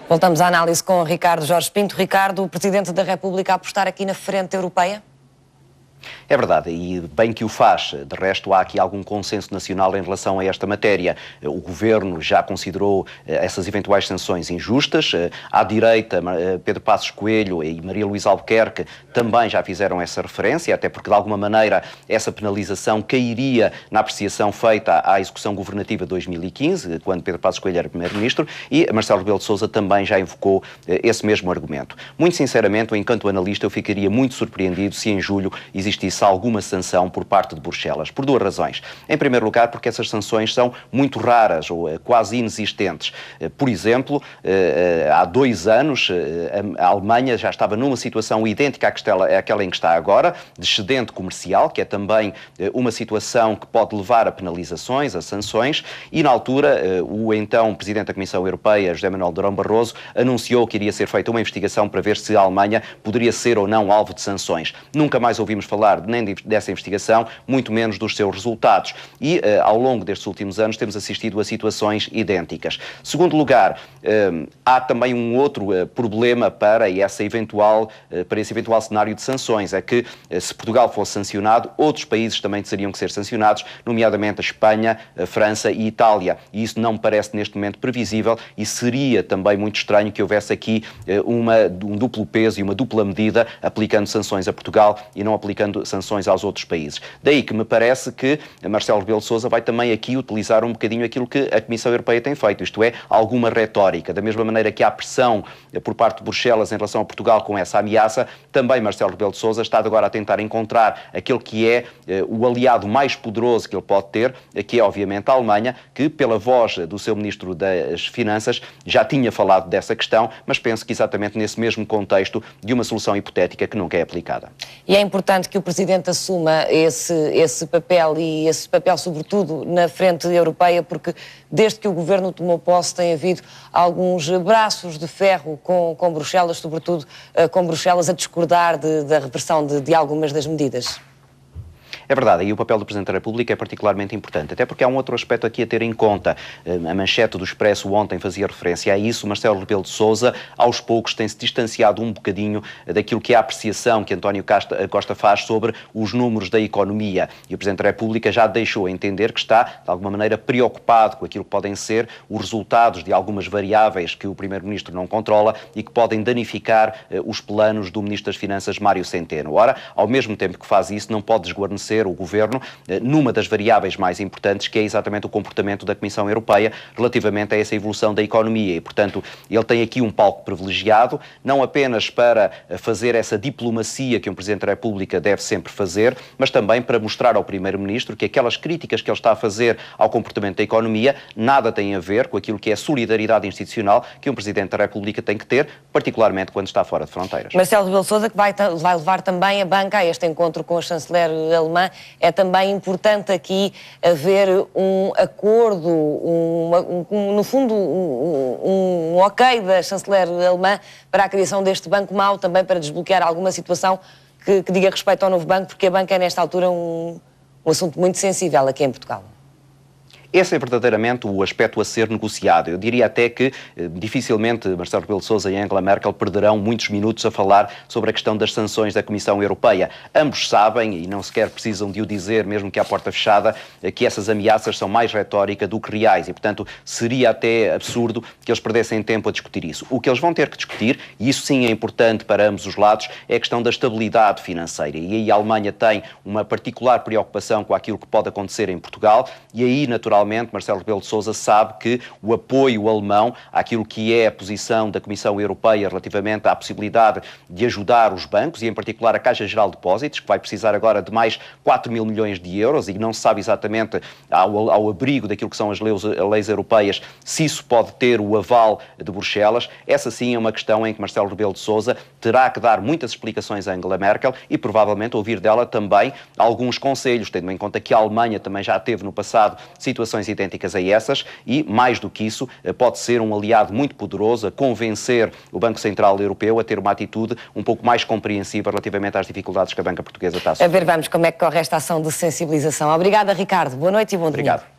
Voltamos à análise com o Ricardo Jorge Pinto. Ricardo, o Presidente da República a apostar aqui na frente europeia? É verdade, e bem que o faz. De resto, há aqui algum consenso nacional em relação a esta matéria. O Governo já considerou essas eventuais sanções injustas. À direita, Pedro Passos Coelho e Maria Luísa Albuquerque também já fizeram essa referência, até porque, de alguma maneira, essa penalização cairia na apreciação feita à execução governativa de 2015, quando Pedro Passos Coelho era Primeiro-Ministro, e Marcelo Rebelo de Sousa também já invocou esse mesmo argumento. Muito sinceramente, enquanto analista, eu ficaria muito surpreendido se em julho existisse alguma sanção por parte de Bruxelas, por duas razões. Em primeiro lugar, porque essas sanções são muito raras ou quase inexistentes. Por exemplo, há 2 anos, a Alemanha já estava numa situação idêntica àquela em que está agora, de excedente comercial, que é também uma situação que pode levar a penalizações, a sanções, e na altura o então Presidente da Comissão Europeia, José Manuel Durão Barroso, anunciou que iria ser feita uma investigação para ver se a Alemanha poderia ser ou não alvo de sanções. Nunca mais ouvimos falar nem dessa investigação, muito menos dos seus resultados. E, ao longo destes últimos anos, temos assistido a situações idênticas. Segundo lugar, há também um outro problema para esse eventual cenário de sanções. É que, se Portugal fosse sancionado, outros países também teriam que ser sancionados, nomeadamente a Espanha, a França e a Itália. E isso não me parece, neste momento, previsível e seria também muito estranho que houvesse aqui um duplo peso e uma dupla medida, aplicando sanções a Portugal e não aplicando sanções aos outros países. Daí que me parece que Marcelo Rebelo de Sousa vai também aqui utilizar um bocadinho aquilo que a Comissão Europeia tem feito, isto é, alguma retórica. Da mesma maneira que há pressão por parte de Bruxelas em relação a Portugal com essa ameaça, também Marcelo Rebelo de Sousa está agora a tentar encontrar aquele que é o aliado mais poderoso que ele pode ter, que é obviamente a Alemanha, que pela voz do seu Ministro das Finanças já tinha falado dessa questão, mas penso que exatamente nesse mesmo contexto de uma solução hipotética que nunca é aplicada. E é importante que o Presidente assuma esse papel e esse papel sobretudo na frente europeia, porque desde que o Governo tomou posse tem havido alguns braços de ferro com Bruxelas, sobretudo com Bruxelas a discordar da reversão de algumas das medidas. É verdade, e o papel do Presidente da República é particularmente importante, até porque há um outro aspecto aqui a ter em conta. A manchete do Expresso ontem fazia referência a isso. Marcelo Rebelo de Sousa, aos poucos, tem-se distanciado um bocadinho daquilo que é a apreciação que António Costa faz sobre os números da economia. E o Presidente da República já deixou a entender que está, de alguma maneira, preocupado com aquilo que podem ser os resultados de algumas variáveis que o Primeiro-Ministro não controla e que podem danificar os planos do Ministro das Finanças, Mário Centeno. Ora, ao mesmo tempo que faz isso, não pode desguarnecer o Governo numa das variáveis mais importantes, que é exatamente o comportamento da Comissão Europeia relativamente a essa evolução da economia. E, portanto, ele tem aqui um palco privilegiado, não apenas para fazer essa diplomacia que um Presidente da República deve sempre fazer, mas também para mostrar ao Primeiro-Ministro que aquelas críticas que ele está a fazer ao comportamento da economia nada têm a ver com aquilo que é a solidariedade institucional que um Presidente da República tem que ter, particularmente quando está fora de fronteiras. Marcelo Rebelo de Sousa, que vai levar também a banca a este encontro com a chanceler alemã. É também importante aqui haver um acordo, no fundo, um ok da chanceler alemã para a criação deste banco mau, também para desbloquear alguma situação que diga respeito ao novo banco, porque a banca é, nesta altura, um assunto muito sensível aqui em Portugal. Esse é verdadeiramente o aspecto a ser negociado. Eu diria até que dificilmente Marcelo Rebelo de Sousa e Angela Merkel perderão muitos minutos a falar sobre a questão das sanções da Comissão Europeia. Ambos sabem, e não sequer precisam de o dizer, mesmo que à porta fechada, que essas ameaças são mais retórica do que reais e, portanto, seria até absurdo que eles perdessem tempo a discutir isso. O que eles vão ter que discutir, e isso sim é importante para ambos os lados, é a questão da estabilidade financeira. E aí a Alemanha tem uma particular preocupação com aquilo que pode acontecer em Portugal e aí, naturalmente, Marcelo Rebelo de Sousa sabe que o apoio alemão àquilo que é a posição da Comissão Europeia relativamente à possibilidade de ajudar os bancos e, em particular, a Caixa Geral de Depósitos, que vai precisar agora de mais 4 mil milhões de euros e não se sabe exatamente, ao abrigo daquilo que são as leis europeias, se isso pode ter o aval de Bruxelas. Essa sim é uma questão em que Marcelo Rebelo de Sousa terá que dar muitas explicações a Angela Merkel e provavelmente ouvir dela também alguns conselhos, tendo em conta que a Alemanha também já teve no passado situações idênticas a essas e, mais do que isso, pode ser um aliado muito poderoso a convencer o Banco Central Europeu a ter uma atitude um pouco mais compreensiva relativamente às dificuldades que a banca portuguesa está a sofrer. A ver, vamos como é que corre esta ação de sensibilização. Obrigada, Ricardo. Boa noite e bom domingo. Obrigado.